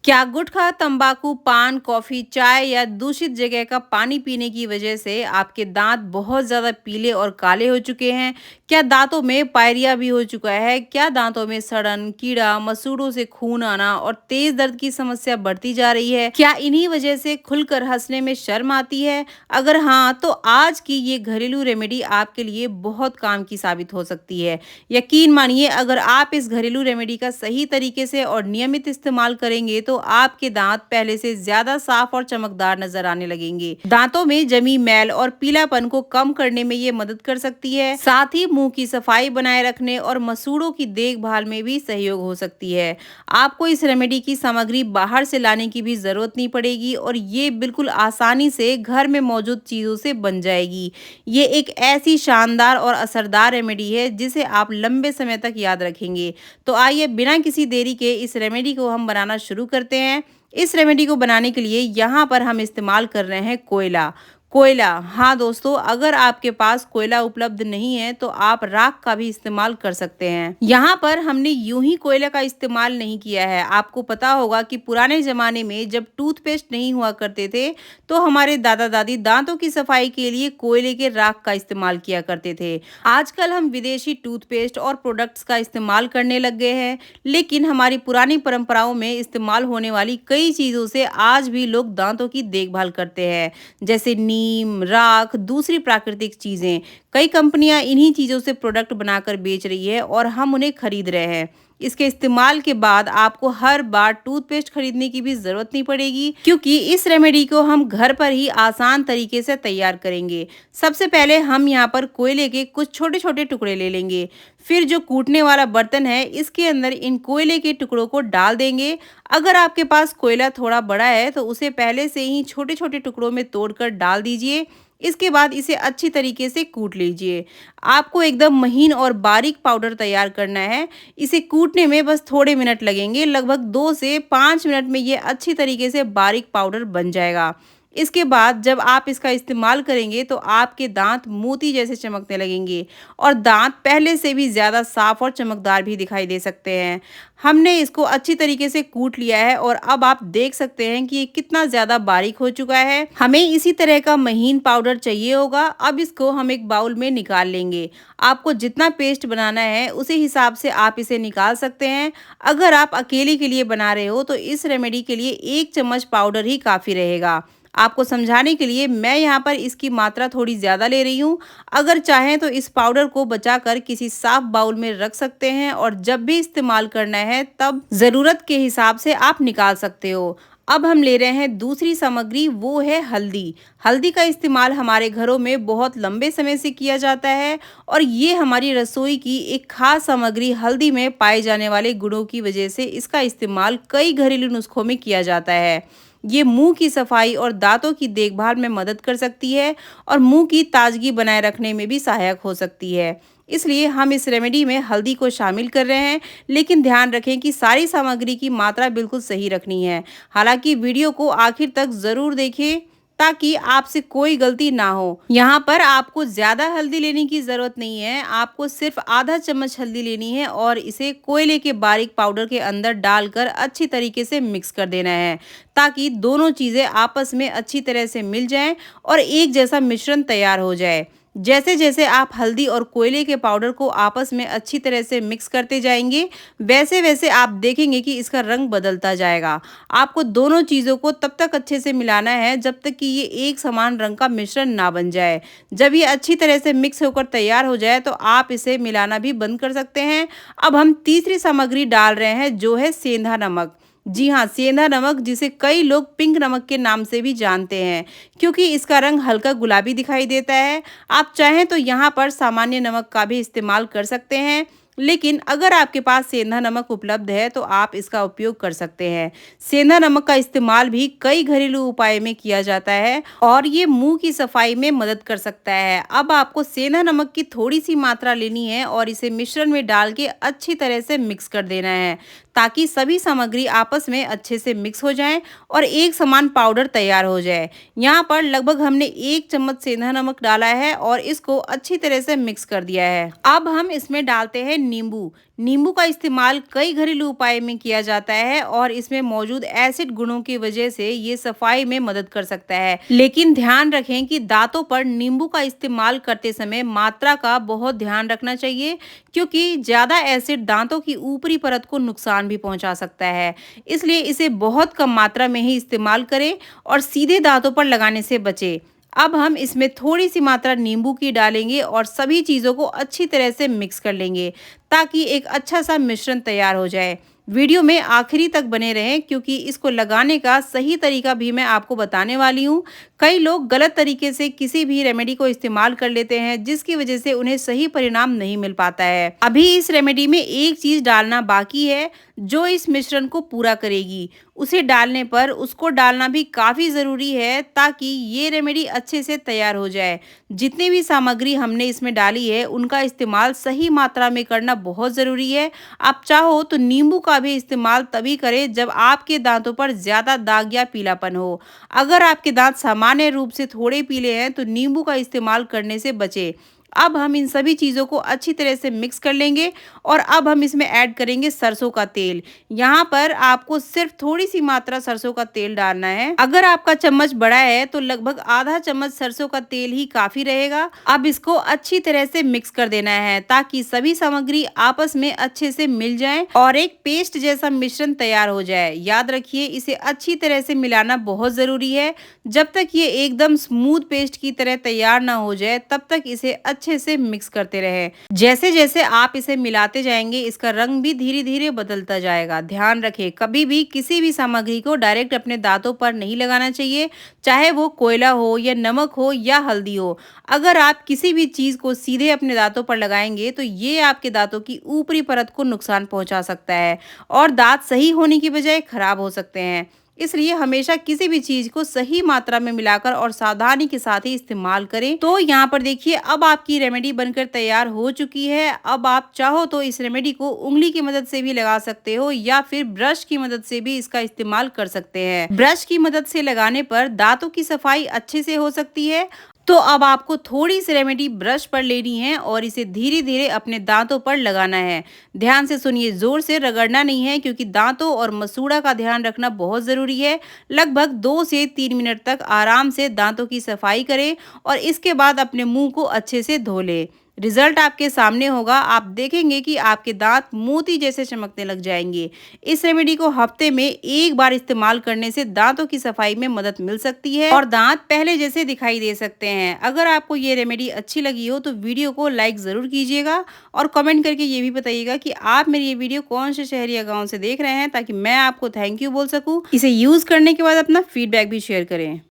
क्या गुटखा, तंबाकू, पान, कॉफी, चाय या दूषित जगह का पानी पीने की वजह से आपके दांत बहुत ज़्यादा पीले और काले हो चुके हैं? क्या दांतों में पायरिया भी हो चुका है? क्या दांतों में सड़न, कीड़ा, मसूड़ों से खून आना और तेज दर्द की समस्या बढ़ती जा रही है? क्या इन्हीं वजह से खुलकर हंसने में शर्म आती है? अगर हाँ, तो आज की ये घरेलू रेमेडी आपके लिए बहुत काम की साबित हो सकती है। यकीन मानिए, अगर आप इस घरेलू रेमेडी का सही तरीके से और नियमित इस्तेमाल करेंगे तो आपके दांत पहले से ज्यादा साफ और चमकदार नजर आने लगेंगे। दांतों में जमी मैल और पीलापन को कम करने में ये मदद कर सकती है। साथ ही मुंह की सफाई बनाए रखने और मसूड़ों की देखभाल में भी सहयोग हो सकती है। आपको इस रेमेडी की सामग्री बाहर से लाने की भी जरूरत नहीं पड़ेगी और ये बिल्कुल आसानी से घर में मौजूद चीजों से बन जाएगी। ये एक ऐसी शानदार और असरदार रेमेडी है जिसे आप लंबे समय तक याद रखेंगे। तो आइए बिना किसी देरी के इस रेमेडी को हम बनाना शुरू करते हैं। इस रेमेडी को बनाने के लिए यहाँ पर हम इस्तेमाल कर रहे हैं कोयला। कोयला, हाँ दोस्तों, अगर आपके पास कोयला उपलब्ध नहीं है तो आप राख का भी इस्तेमाल कर सकते हैं। यहाँ पर हमने यूं ही कोयला का इस्तेमाल नहीं किया है। आपको पता होगा कि पुराने जमाने में जब टूथपेस्ट नहीं हुआ करते थे तो हमारे दादा दादी दांतों की सफाई के लिए कोयले के राख का इस्तेमाल किया करते थे। आजकल हम विदेशी टूथपेस्ट और प्रोडक्ट्स का इस्तेमाल करने लग गए हैं, लेकिन हमारी पुरानी परंपराओं में इस्तेमाल होने वाली कई चीजों से आज भी लोग दांतों की देखभाल करते हैं, जैसे नीम, राख, दूसरी प्राकृतिक चीजें। कई कंपनियां इन्हीं चीजों से प्रोडक्ट बनाकर बेच रही है और हम उन्हें खरीद रहे हैं। इसके इस्तेमाल के बाद आपको हर बार टूथपेस्ट खरीदने की भी जरूरत नहीं पड़ेगी, क्योंकि इस रेमेडी को हम घर पर ही आसान तरीके से तैयार करेंगे। सबसे पहले हम यहाँ पर कोयले के कुछ छोटे छोटे टुकड़े ले लेंगे। फिर जो कूटने वाला बर्तन है, इसके अंदर इन कोयले के टुकड़ों को डाल देंगे। अगर आपके पास कोयला थोड़ा बड़ा है तो उसे पहले से ही छोटे छोटे टुकड़ों में तोड़कर डाल दीजिए। इसके बाद इसे अच्छी तरीके से कूट लीजिए। आपको एकदम महीन और बारीक पाउडर तैयार करना है। इसे कूटने में बस थोड़े मिनट लगेंगे, लगभग 2 से 5 मिनट में ये अच्छी तरीके से बारीक पाउडर बन जाएगा। इसके बाद जब आप इसका इस्तेमाल करेंगे तो आपके दांत मोती जैसे चमकने लगेंगे और दांत पहले से भी ज़्यादा साफ और चमकदार भी दिखाई दे सकते हैं। हमने इसको अच्छी तरीके से कूट लिया है और अब आप देख सकते हैं कि ये कितना ज़्यादा बारीक हो चुका है। हमें इसी तरह का महीन पाउडर चाहिए होगा। अब इसको हम एक बाउल में निकाल लेंगे। आपको जितना पेस्ट बनाना है उसी हिसाब से आप इसे निकाल सकते हैं। अगर आप अकेले के लिए बना रहे हो तो इस रेमेडी के लिए 1 चम्मच पाउडर ही काफ़ी रहेगा। आपको समझाने के लिए मैं यहाँ पर इसकी मात्रा थोड़ी ज़्यादा ले रही हूँ। अगर चाहें तो इस पाउडर को बचाकर किसी साफ बाउल में रख सकते हैं और जब भी इस्तेमाल करना है तब ज़रूरत के हिसाब से आप निकाल सकते हो। अब हम ले रहे हैं दूसरी सामग्री, वो है हल्दी। हल्दी का इस्तेमाल हमारे घरों में बहुत लंबे समय से किया जाता है और ये हमारी रसोई की एक खास सामग्री। हल्दी में पाए जाने वाले गुणों की वजह से इसका इस्तेमाल कई घरेलू नुस्खों में किया जाता है। ये मुंह की सफाई और दांतों की देखभाल में मदद कर सकती है और मुंह की ताजगी बनाए रखने में भी सहायक हो सकती है। इसलिए हम इस रेमेडी में हल्दी को शामिल कर रहे हैं, लेकिन ध्यान रखें कि सारी सामग्री की मात्रा बिल्कुल सही रखनी है। हालांकि वीडियो को आखिर तक जरूर देखें ताकि आपसे कोई गलती ना हो। यहाँ पर आपको ज्यादा हल्दी लेने की जरूरत नहीं है। आपको सिर्फ आधा चम्मच हल्दी लेनी है और इसे कोयले के बारीक पाउडर के अंदर डालकर अच्छी तरीके से मिक्स कर देना है, ताकि दोनों चीजें आपस में अच्छी तरह से मिल जाएं और एक जैसा मिश्रण तैयार हो जाए। जैसे जैसे आप हल्दी और कोयले के पाउडर को आपस में अच्छी तरह से मिक्स करते जाएंगे, वैसे वैसे आप देखेंगे कि इसका रंग बदलता जाएगा। आपको दोनों चीज़ों को तब तक अच्छे से मिलाना है जब तक कि ये एक समान रंग का मिश्रण ना बन जाए। जब ये अच्छी तरह से मिक्स होकर तैयार हो जाए तो आप इसे मिलाना भी बंद कर सकते हैं। अब हम तीसरी सामग्री डाल रहे हैं, जो है सेंधा नमक। जी हाँ, सेंधा नमक, जिसे कई लोग पिंक नमक के नाम से भी जानते हैं, क्योंकि इसका रंग हल्का गुलाबी दिखाई देता है। आप चाहें तो यहाँ पर सामान्य नमक का भी इस्तेमाल कर सकते हैं, लेकिन अगर आपके पास सेंधा नमक उपलब्ध है तो आप इसका उपयोग कर सकते हैं। सेंधा नमक का इस्तेमाल भी कई घरेलू उपाय में किया जाता है और ये मुंह की सफाई में मदद कर सकता है। अब आपको सेंधा नमक की थोड़ी सी मात्रा लेनी है और इसे मिश्रण में डाल के अच्छी तरह से मिक्स कर देना है, ताकि सभी सामग्री आपस में अच्छे से मिक्स हो जाएं और एक समान पाउडर तैयार हो जाए। यहाँ पर लगभग हमने 1 चम्मच सेंधा नमक डाला है और इसको अच्छी तरह से मिक्स कर दिया है। अब हम इसमें डालते हैं नींबू। नींबू का इस्तेमाल कई घरेलू उपाय में किया जाता है और इसमें मौजूद एसिड गुणों की वजह से ये सफाई में मदद कर सकता है। लेकिन ध्यान रखें कि दांतों पर नींबू का इस्तेमाल करते समय मात्रा का बहुत ध्यान रखना चाहिए, क्योंकि ज्यादा एसिड दांतों की ऊपरी परत को नुकसान भी पहुंचा सकता है। इसलिए इसे बहुत कम मात्रा में ही इस्तेमाल करें और सीधे दांतों पर लगाने से बचें। अब हम इसमें थोड़ी सी मात्रा नींबू की डालेंगे और सभी चीज़ों को अच्छी तरह से मिक्स कर लेंगे, ताकि एक अच्छा सा मिश्रण तैयार हो जाए। वीडियो में आखिरी तक बने रहें, क्योंकि इसको लगाने का सही तरीका भी मैं आपको बताने वाली हूँ। कई लोग गलत तरीके से किसी भी रेमेडी को इस्तेमाल कर लेते हैं, जिसकी वजह से उन्हें सही परिणाम नहीं मिल पाता है। अभी इस रेमेडी में एक चीज डालना बाकी है, जो इस मिश्रण को पूरा करेगी। उसे डालने पर उसको डालना भी काफी जरूरी है, ताकि ये रेमेडी अच्छे से तैयार हो जाए। जितनी भी सामग्री हमने इसमें डाली है, उनका इस्तेमाल सही मात्रा में करना बहुत जरूरी है। आप चाहो तो नींबू का भी इस्तेमाल तभी करें जब आपके दांतों पर ज्यादा दाग या पीलापन हो। अगर आपके दांत सामान्य रूप से थोड़े पीले हैं, तो नींबू का इस्तेमाल करने से बचें। अब हम इन सभी चीज़ों को अच्छी तरह से मिक्स कर लेंगे और अब हम इसमें ऐड करेंगे सरसों का तेल। यहाँ पर आपको सिर्फ थोड़ी सी मात्रा सरसों का तेल डालना है। अगर आपका चम्मच बड़ा है तो लगभग आधा चम्मच सरसों का तेल ही काफी रहेगा। अब इसको अच्छी तरह से मिक्स कर देना है, ताकि सभी सामग्री आपस में अच्छे से मिल जाए और एक पेस्ट जैसा मिश्रण तैयार हो जाए। याद रखिए, इसे अच्छी तरह से मिलाना बहुत जरूरी है। जब तक ये एकदम स्मूथ पेस्ट की तरह तैयार ना हो जाए, तब तक इसे अच्छे से मिक्स करते रहें। जैसे जैसे आप इसे मिलाते जाएंगे, इसका रंग भी धीरे धीरे बदलता जाएगा। ध्यान रखें, कभी भी किसी भी सामग्री को डायरेक्ट अपने दांतों पर नहीं लगाना चाहिए, चाहे वो कोयला हो या नमक हो या हल्दी हो। अगर आप किसी भी चीज को सीधे अपने दांतों पर लगाएंगे, तो ये आपके दांतों की ऊपरी परत को नुकसान पहुंचा सकता है और दांत सही होने की बजाय खराब हो सकते हैं। इसलिए हमेशा किसी भी चीज को सही मात्रा में मिलाकर और सावधानी के साथ ही इस्तेमाल करें। तो यहाँ पर देखिए, अब आपकी रेमेडी बनकर तैयार हो चुकी है। अब आप चाहो तो इस रेमेडी को उंगली की मदद से भी लगा सकते हो, या फिर ब्रश की मदद से भी इसका इस्तेमाल कर सकते हैं। ब्रश की मदद से लगाने पर दांतों की सफाई अच्छे से हो सकती है। तो अब आपको थोड़ी सी रेमेडी ब्रश पर लेनी है और इसे धीरे धीरे अपने दांतों पर लगाना है। ध्यान से सुनिए, जोर से रगड़ना नहीं है, क्योंकि दांतों और मसूड़ा का ध्यान रखना बहुत जरूरी है। लगभग 2 से 3 मिनट तक आराम से दांतों की सफाई करें और इसके बाद अपने मुंह को अच्छे से धो लें। रिजल्ट आपके सामने होगा। आप देखेंगे कि आपके दांत मोती जैसे चमकने लग जाएंगे। इस रेमेडी को हफ्ते में एक बार इस्तेमाल करने से दांतों की सफाई में मदद मिल सकती है और दांत पहले जैसे दिखाई दे सकते हैं। अगर आपको ये रेमेडी अच्छी लगी हो तो वीडियो को लाइक जरूर कीजिएगा और कमेंट करके ये भी बताइएगा कि आप मेरी ये वीडियो कौन से शहर या गाँव से देख रहे हैं, ताकि मैं आपको थैंक यू बोल सकूँ। इसे यूज करने के बाद अपना फीडबैक भी शेयर करें।